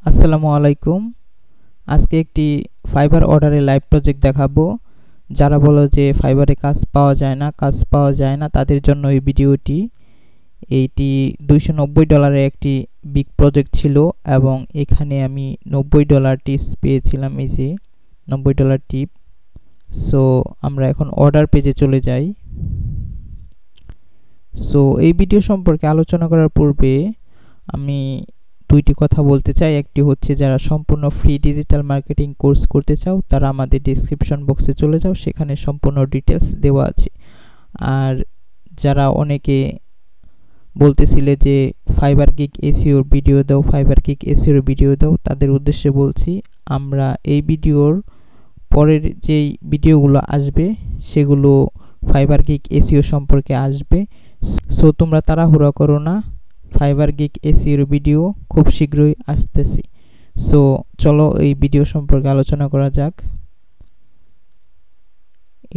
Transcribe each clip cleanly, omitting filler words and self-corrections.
আসসালামু আলাইকুম। আজকে একটি ফাইবার অর্ডারে লাইভ প্রজেক্ট দেখাবো। যারা বলো যে ফাইবারে কাজ পাওয়া যায় না তাদের জন্য এই ভিডিওটি। এইটি $290 একটি বিগ প্রজেক্ট ছিল এবং এখানে আমি $90 টিপস পেয়েছিলাম। এই যে $90 টিপ। সো আমরা এখন অর্ডার পেজে চলে যাই। সো এই ভিডিও সম্পর্কে আলোচনা করার পূর্বে আমি দুইটি কথা বলতে চাই। একটি হচ্ছে যারা সম্পূর্ণ ফ্রি ডিজিটাল মার্কেটিং কোর্স করতে চাও তারা আমাদের ডেসক্রিপশন বক্সে চলে যাও, সেখানে সম্পূর্ণ ডিটেলস দেওয়া আছে। আর যারা অনেকে বলতেছিলে যে ফাইবার গিগ এসইওর ভিডিও দাও, তাদের উদ্দেশ্যে বলছি আমরা এই ভিডিওর পরের যেই ভিডিওগুলো আসবে সেগুলো ফাইবার গিগ এসইও সম্পর্কে আসবে। সো তোমরা তাড়াহুড়া করো না, ফাইবার গিগ এসইওর ভিডিও খুব শীঘ্রই আসতেছে। সো চলো এই ভিডিও সম্পর্কে আলোচনা করা যাক।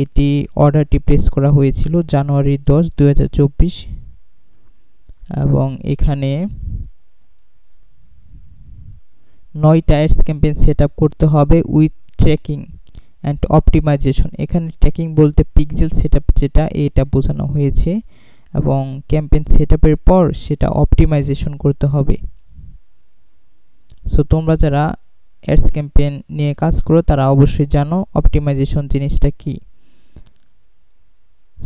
এটি অর্ডারটি প্লেস করা হয়েছিল জানুয়ারি 10, 2024 এবং এখানে 9টা অ্যাডস ক্যাম্পেইন সেটআপ করতে হবে উইথ ট্র্যাকিং অ্যান্ড অপটিমাইজেশন। এখানে ট্র্যাকিং বলতে পিক্সেল সেটআপ যেটা এটা বোঝানো হয়েছে এবং ক্যাম্পেইন সেটআপের পর সেটা অপটিমাইজেশন করতে হবে। সো তোমরা যারা অ্যাডস ক্যাম্পেইন নিয়ে কাজ করো তারা অবশ্যই জানো অপটিমাইজেশন জিনিসটা কি।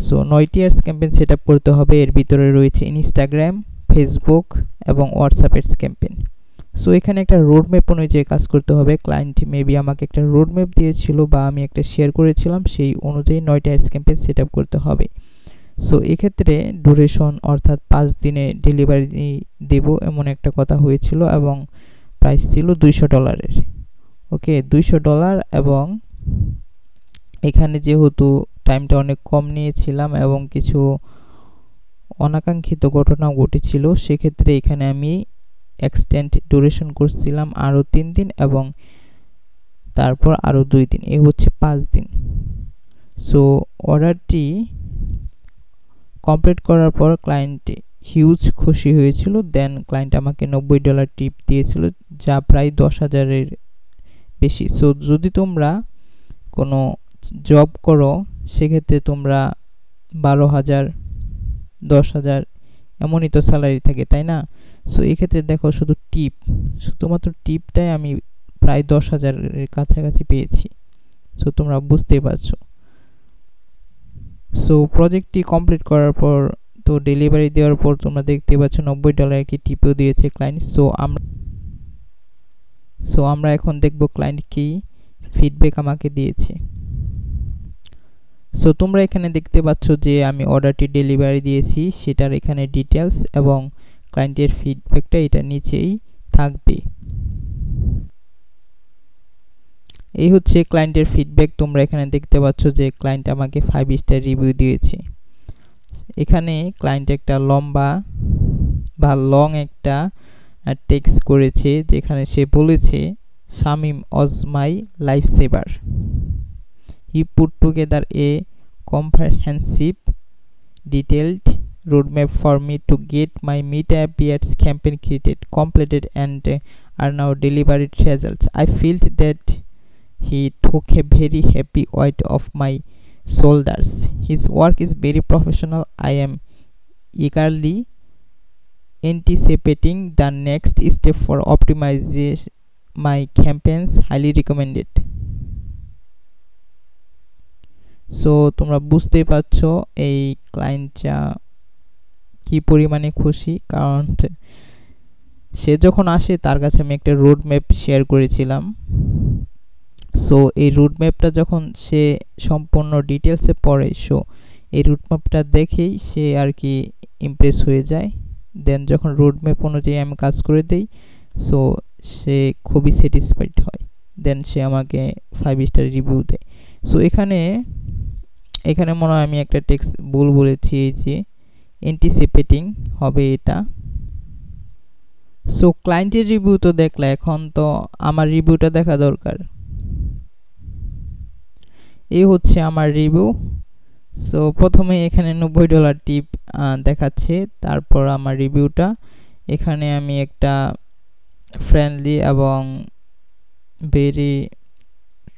সো 9টি অ্যাডস ক্যাম্পেইন সেটআপ করতে হবে। এর ভিতরে রয়েছে ইনস্টাগ্রাম, ফেসবুক এবং হোয়াটসঅ্যাপ অ্যাডস ক্যাম্পেইন। সো এখানে একটা রোড ম্যাপ অনুযায়ী কাজ করতে হবে। ক্লায়েন্ট মেবি আমাকে একটা রোড ম্যাপ দিয়েছিল বা আমি একটা শেয়ার করেছিলাম, সেই অনুযায়ী 9টা অ্যাডস ক্যাম্পেইন সেটআপ করতে হবে। সো এক্ষেত্রে ডিউরেশন অর্থাৎ 5 দিনে ডেলিভারি দেব এমন একটা কথা হয়েছিল এবং প্রাইস ছিল $200। ওকে, $200 এবং এখানে যেহেতু টাইমটা অনেক কম নিয়েছিলাম এবং কিছু অনাকাঙ্ক্ষিত ঘটনা ঘটেছিল, সেক্ষেত্রে এখানে আমি এক্সটেন্ড ডিউরেশন করছিলাম আরও 3 দিন এবং তারপর আরও 2 দিন, এই হচ্ছে 5 দিন। সো অর্ডারটি কমপ্লিট করার পর ক্লায়েন্ট হিউজ খুশি হয়েছিল। দেন ক্লায়েন্ট আমাকে $90 টিপ দিয়েছিল, যা প্রায় 10,000-এর বেশি। সো যদি তোমরা কোনো জব করো সেক্ষেত্রে তোমরা 12,000, 10,000 এমনই তো স্যালারি থাকে, তাই না? সো এক্ষেত্রে দেখো শুধুমাত্র টিপটাই আমি প্রায় 10,000-এর কাছাকাছি পেয়েছি। সো তোমরা বুঝতেই পারছো। সো প্রজেক্টটি কমপ্লিট করার পর তো ডেলিভারি দেওয়ার পর তোমরা দেখতে পাচ্ছ $90 কি টিপও দিয়েছে ক্লায়েন্ট। সো আমরা এখন দেখব ক্লায়েন্ট কি ফিডব্যাক আমাকে দিয়েছে। সো তোমরা এখানে দেখতে পাচ্ছ যে আমি অর্ডারটি ডেলিভারি দিয়েছি, সেটার এখানে ডিটেলস এবং ক্লায়েন্টের ফিডব্যাকটা এটা নিচেই থাকবে। এই হচ্ছে ক্লায়েন্টের ফিডব্যাক। তোমরা এখানে দেখতে পাচ্ছ যে ক্লায়েন্ট আমাকে 5 স্টার রিভিউ দিয়েছে। এখানে ক্লায়েন্ট একটা লং একটা টেক্সট করেছে, যেখানে সে বলেছে Shamim was my life saver. He put together a comprehensive detailed roadmap for me to get my Meetup ads campaign completed and are now delivered results. I felt that he took a very heavy weight off my shoulders. His work is very professional. I am eagerly anticipating the next step for optimizing my campaigns. Highly recommended. So তোমরা বুঝতেই পারছো এই ক্লায়েন্টটা কি পরিমাণে খুশি, কারণ সে যখন আসে তার কাছে আমি একটা রোড ম্যাপ শেয়ার করেছিলাম। সো এই রোড ম্যাপটা যখন সে সম্পূর্ণ ডিটেলসে পড়ে, সো এই রোড ম্যাপটা দেখেই সে আর কি ইমপ্রেস হয়ে যায়। দেন যখন রোড ম্যাপ অনুযায়ী আমি কাজ করে দেই, সো সে খুবই স্যাটিসফাইড হয়। দেন সে আমাকে 5 স্টার রিভিউ দেয়। সো এখানে মনে হয় আমি একটা টেক্সট ভুল বলেছি, এই যে অ্যান্টিসিপেটিং হবে এটা। সো ক্লায়েন্টের রিভিউ তো দেখলা, এখন তো আমার রিভিউটা দেখা দরকার। এই হচ্ছে আমার রিভিউ। সো প্রথমে এখানে $90 টিপ দেখাচ্ছে, তারপর আমার রিভিউটা। এখানে আমি একটা ফ্রেন্ডলি এবং ভেরি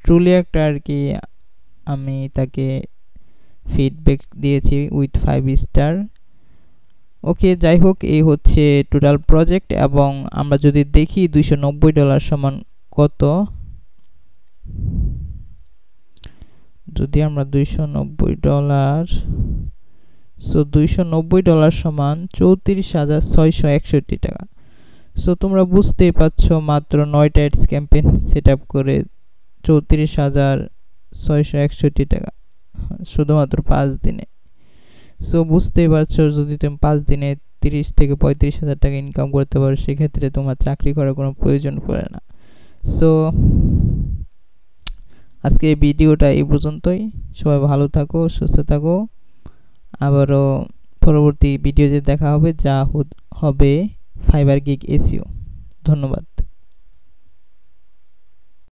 ট্রুলি একটা আর কি আমি তাকে ফিডব্যাক দিয়েছি উইথ 5 স্টার। ওকে, যাই হোক, এই হচ্ছে টোটাল প্রজেক্ট। এবং আমরা যদি দেখি $290 সমান কত, যদি আমরা $290, সো $290 সমান 34,661 টাকা। সো তোমরা বুঝতেই পারছো, মাত্র 9টা অ্যাডস ক্যাম্পেইন সেট আপ করে 34,661 টাকা শুধুমাত্র 5 দিনে। সো বুঝতেই পারছো, যদি তুমি 5 দিনে 30 থেকে 35,000 টাকা ইনকাম করতে পারো, সেক্ষেত্রে তোমার চাকরি করার কোনো প্রয়োজন পড়ে না। সো আজকে এই ভিডিওটা এই পর্যন্তই। সবাই ভালো থাকো, সুস্থ থাকো। আবারও পরবর্তী ভিডিওতে দেখা হবে, যা হবে ফাইবার গিগ এসইও। ধন্যবাদ।